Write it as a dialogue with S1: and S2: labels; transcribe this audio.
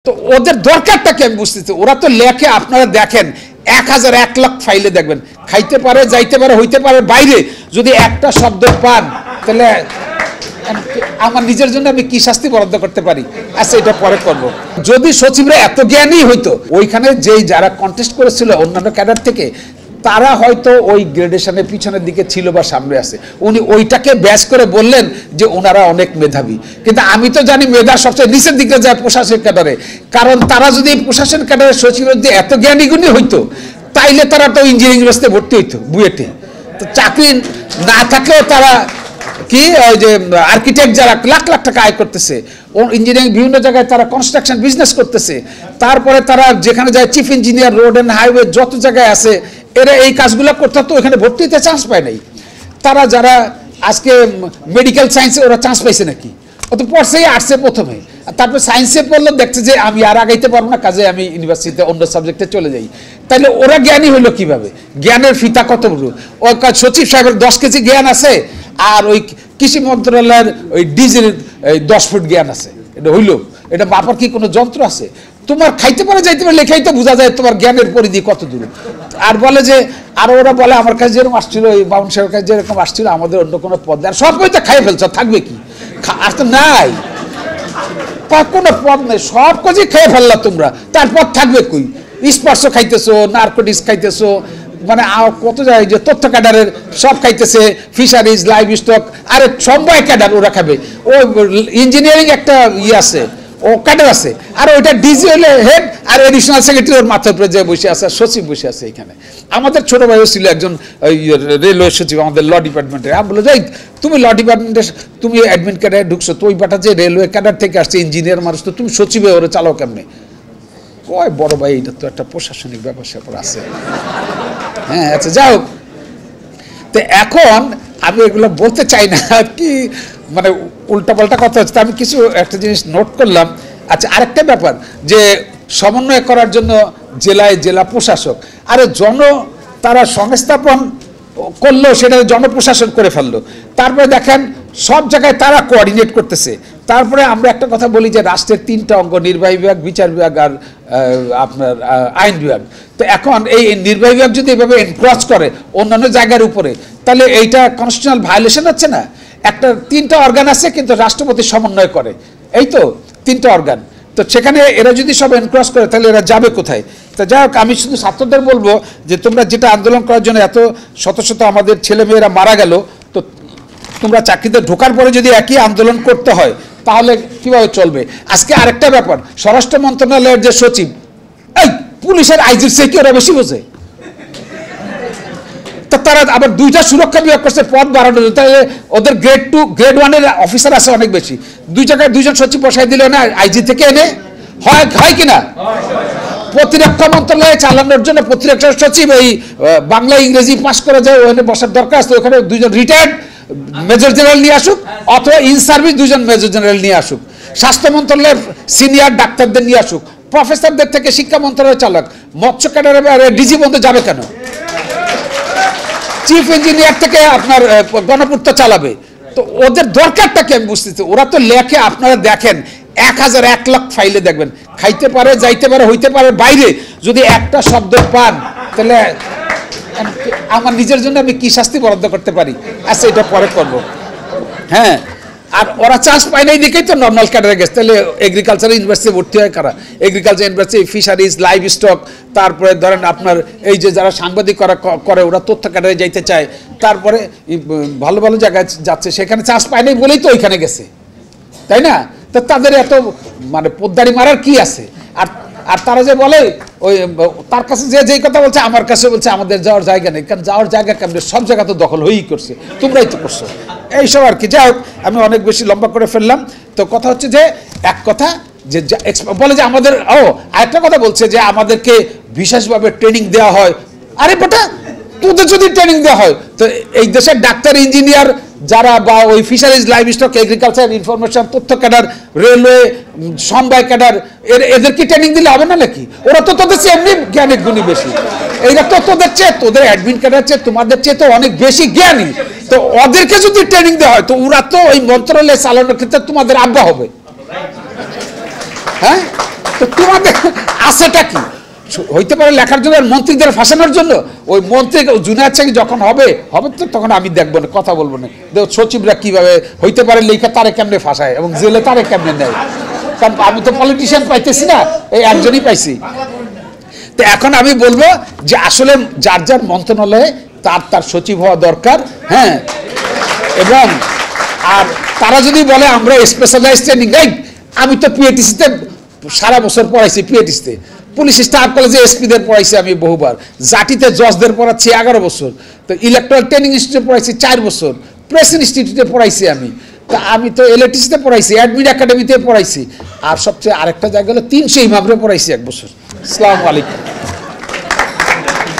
S1: তো ওদের দরকারটা কি আমি বুঝতেছি। ওরা তো লেখে, আপনারা দেখেন 1000 1 লাখ ফাইলে দেখবেন, খাইতে পারে, যাইতে পারে, হইতে পারে, বাইরে যদি একটা শব্দ পান তাহলে আমার নিজের জন্য আমি কি শাস্তি বরাদ্দ করতে পারি? আচ্ছা, এটা পরে করব। যদি সচিবরা এত জ্ঞানী হইতো, ওইখানে যেই যারা কন্টেস্ট করেছিল অন্যান্য ক্যাডার থেকে, তারা হয়তো ওই গ্রেডেশনের পিছনের দিকে ছিল বা সামনে আছে। উনি ওইটাকে ব্যাস করে বললেন যে ওনারা অনেক মেধাবী, কিন্তু আমি তো জানি মেধা সবচেয়ে নিচের দিকে যায় প্রশাসন ক্যাডারে। কারণ তারা যদি প্রশাসন ক্যাডারের সচিবের যে এত জ্ঞানী গুণী হইতো, তাইলে তারা তো ইঞ্জিনিয়ারিং ইউনিভার্সিটিতে ভর্তি হইতো, বুয়েটে। তো চাকরি না থাকলেও তারা কি ওই যে আর্কিটেক্ট যারা লাখ লাখ টাকা আয় করতেছে, ইঞ্জিনিয়ারিং বিভিন্ন জায়গায় তারা কনস্ট্রাকশন বিজনেস করতেছে, তারপরে তারা যেখানে যায় chief engineer, road and highway যত জায়গায় আছে, এরা এই কাজগুলো করতে তো এখানে ভর্তি হতে চান্স পায় নাই। তারা যারা আজকে মেডিকেল সায়েন্সে ওরা চান্স পাইছে নাকি? ও তো পড়ছেই আর্টসে প্রথমে, তারপরে সায়েন্সে পড়লো, দেখছে যে আমি আর আগাইতে পারবো না, কাজে আমি ইউনিভার্সিটিতে অন্য সাবজেক্টে চলে যাই। তাহলে ওরা জ্ঞানী হইলো কিভাবে? জ্ঞানের ফিতা কত বড়! ওই সচিব সাহেবের 10 কেজি জ্ঞান আছে, আর ওই কৃষি মন্ত্রণালয়ের ওই ডিজির 10 ফুট জ্ঞান আছে। এটা হইল? এটা মাপার কি কোনো যন্ত্র আছে? তোমার খাইতে পারে, যাইতে পারে, লেখাই তো বোঝা যায় তোমার জ্ঞানের পরিধি কত দূর। আর বলে যে, আর ওরা বলে আমার কাছে যেরকম আসছিল, এই বাউন সাহেবের কাছে যেরকম আসছিল, আমাদের অন্য কোনো পদ, আর সব বইতে খাই ফেলছ, থাকবে কি? আর তো নাই, কোনো পদ নেই, সব কাজই খেয়ে ফেললা তোমরা, তারপর থাকবে কই? স্পর্শ খাইতেছো, নার্কোটিক্স খাইতেছো, মানে কত যায় যে তথ্য ক্যাডারের সব খাইতেছে, ফিশারিজ, লাইভ স্টক, আরে সবাই ক্যাডার ওরা খাবে। ও ইঞ্জিনিয়ারিং একটা ইয়ে আছে, ও ক্যাডার আছে, আর ওইটা ডিজি হলে হেড, আর এডিশনাল সেক্রেটারি ওর মাথার উপরে যে বসে আছে, সচিব বসে আছে এখানে। আমাদের ছোট ভাইও ছিল একজন রেলওয়ে সচিব আমাদের ল ডিপার্টমেন্টে। আমি বলে যাই, তুমি ল ডিপার্টমেন্টে, তুমি অ্যাডমিন ক্যাডারে ঢুকছো, তো ওই বাটা যে রেলওয়ে ক্যাডার থেকে আসছে, ইঞ্জিনিয়ার মানুষ, তো তুমি সচিবে ওরা চালাও কেমনে? কয় বড় ভাই, এটা তো একটা প্রশাসনিক ব্যাপার স্যাপার আছে। হ্যাঁ, আচ্ছা, যাই হোক। তো এখন আমি এগুলো বলতে চাই না, কি মানে উল্টাপাল্টা কথা হচ্ছে। আমি কিছু একটা জিনিস নোট করলাম। আচ্ছা, আরেকটা ব্যাপার যে সমন্বয় করার জন্য জেলায় জেলা প্রশাসক, আরে তারা সংস্থাপন করলো, সেটা জনপ্রশাসন করে ফেললো। তারপরে দেখেন সব জায়গায় তারা কোঅর্ডিনেট করতেছে। তারপরে আমরা একটা কথা বলি যে রাষ্ট্রের 3টা অঙ্গ, নির্বাহী বিভাগ, বিচার বিভাগ আর আপনার আইন বিভাগ। তো এখন এই নির্বাহী বিভাগ যদি এভাবে এনক্রচ করে অন্যান্য জায়গার উপরে, তাহলে এইটা কনস্টিটিউশনাল ভায়োলেশন হচ্ছে না? একটা 3টা অর্গান আছে, কিন্তু রাষ্ট্রপতি সমন্বয় করে, এই তো 3টা অর্গান। তো সেখানে এরা যদি সব এনক্রচ করে, তাহলে এরা যাবে কোথায়? তো যাই হোক, আমি শুধু ছাত্রদের বলবো যে তোমরা যেটা আন্দোলন করার জন্য এত শত শত আমাদের ছেলেমেয়েরা মারা গেল, তো তোমরা চাকরিতে ঢোকার পরে যদি একই আন্দোলন করতে হয়, তাহলে কিভাবে চলবে? আজকে আরেকটা ব্যাপার, স্বরাষ্ট্র মন্ত্রণালয়ের যে সচিব, এই পুলিশের আইজির চেয়ে কি ওরা বেশি বোঝে? তো তারা আবার 2টা সুরক্ষা বিভাগ করছে পদ বাড়ানোর, তাহলে ওদের গ্রেড 2 গ্রেড 1 অফিসার আছে অনেক বেশি। 2 জায়গায় 2জন সচিব বসাই দিলে না, আইজি থেকে এনে হয় কিনা? প্রতিরক্ষা মন্ত্রণালয়ে চালানোর জন্য প্রতিরক্ষা সচিব এই বাংলা ইংরেজি পাস করা যায়, ওখানে বসার দরকার আছে। ওখানে 2জন রিটায়ার্ড মেজর জেনারেল নিয়ে আসুক, অথবা ইন সার্ভিস 2জন মেজর জেনারেল নিয়ে আসুক। স্বাস্থ্য মন্ত্রণালয়ের সিনিয়র ডাক্তারদের নিয়ে আসুক, প্রফেসরদের থেকে শিক্ষা মন্ত্রণালয় চালাক। মৎস্য ক্যাডারে ডিজি বন্ধ যাবে কেন? চিফ ইঞ্জিনিয়ার থেকে আপনার গণপূর্ত চালাবে। তো ওদের দরকারটা কি আমি বুঝতেছি। ওরা তো লেখে, আপনারা দেখেন 1000 1 লাখ ফাইলে দেখবেন, খাইতে পারে, যাইতে পারে, হইতে পারে, বাইরে যদি একটা শব্দ পান, তাহলে আমার নিজের জন্য আমি কি শাস্তি বরাদ্দ করতে পারি? আচ্ছা, এটা পরে করব। হ্যাঁ, আর ওরা চান্স পায় নাই দেখেই তো নর্মাল ক্যাডারে গেছে। তাহলে এগ্রিকালচার ইউনিভার্সিটি ভর্তি হয় কারা? Agriculture university, fisheries, live stock, তারপরে ধরেন আপনার এই যে যারা সাংবাদিক করে, ওরা তথ্য ক্যাডারে যাইতে চায়, তারপরে ভালো ভালো জায়গায় যাচ্ছে, সেখানে চান্স পায় নাই বলেই তো ওইখানে গেছে, তাই না? তো তাদের এত মানে পোদ্দারি মারার কি আছে? আর তারা যে বলে, ওই তার কাছে যেই কথা বলছে, আমার কাছে বলছে আমাদের যাওয়ার জায়গা নেই। কারণ যাওয়ার জায়গা কেমন? সব জায়গা তো দখল হয়েই করছে, তোমরাই তো করছো, এইসব আর কি। যাই হোক, আমি অনেক বেশি লম্বা করে ফেললাম। তো কথা হচ্ছে যে এক কথা যে বলে যে আমাদের, আরেকটা কথা বলছে যে আমাদেরকে বিশেষভাবে ট্রেনিং দেওয়া হয়। আরে বেটা, তোদের যদি ট্রেনিং দেওয়া হয়, তো এই দেশের ডাক্তার, ইঞ্জিনিয়ার যারা, বা ওই fisheries, live stock, agriculture, information, তথ্য ক্যাডার, রেলওয়ে, সমবায় ক্যাডার, এদের কি ট্রেনিং দিলে হবে না নাকি? ওরা তো তোদের চেয়ে এমনি জ্ঞানের গুণী বেশি। এইটা তো তোদের চেয়ে, তোদের অ্যাডমিন ক্যাডার চেয়ে তোমাদের চেয়ে তো অনেক বেশি জ্ঞানী। তো ওদেরকে যদি ট্রেনিং দেওয়া হয়, তো ওরা তো ওই মন্ত্রণালয় চালানোর ক্ষেত্রে তোমাদের আব্বা হবে। হ্যাঁ, তো তোমাদের আছেটা কি হইতে পারে লেখার জন্য আর মন্ত্রীদের ফাঁসানোর জন্য ওই মন্ত্রী জুনিয়র চাকরি যখন হবে তো তখন আমি দেখবো না কথা বলবো না সচিবরা কিভাবে হইতে পারে লেখা তারে কেমনে ফাঁসায় এবং জেলে তারে কেমনে নেয় কারণ আমি তো পলিটিশিয়ান পাইতেছি না এই একজনই পাইছি তো এখন আমি বলবো যে আসলে যার যার মন্ত্রণালয়ে তার সচিব হওয়া দরকার হ্যাঁ এবং আর তারা যদি বলে আমরা স্পেশালাইজড ট্রেনিং দেই আমি তো পিএটিসিতে সারা বছর পড়াইছি পিএটিসিতে পুলিশ স্টাফ কলেজে এসপিদের পড়াইছি আমি বহুবার জাটিতে জজদের পড়াচ্ছি 11 বছর তো ইলেকট্রাল ট্রেনিং ইনস্টিটিউটে পড়াইছি 4 বছর প্রেস ইনস্টিটিউটে পড়াইছি আমি তো এলএটিসিতে পড়াইছি অ্যাডমিন একাডেমিতে পড়াইছি আর সবচেয়ে আরেকটা জায়গা হলো 300 ইমামরে পড়াইছি 1 বছর আসসালামু আলাইকুম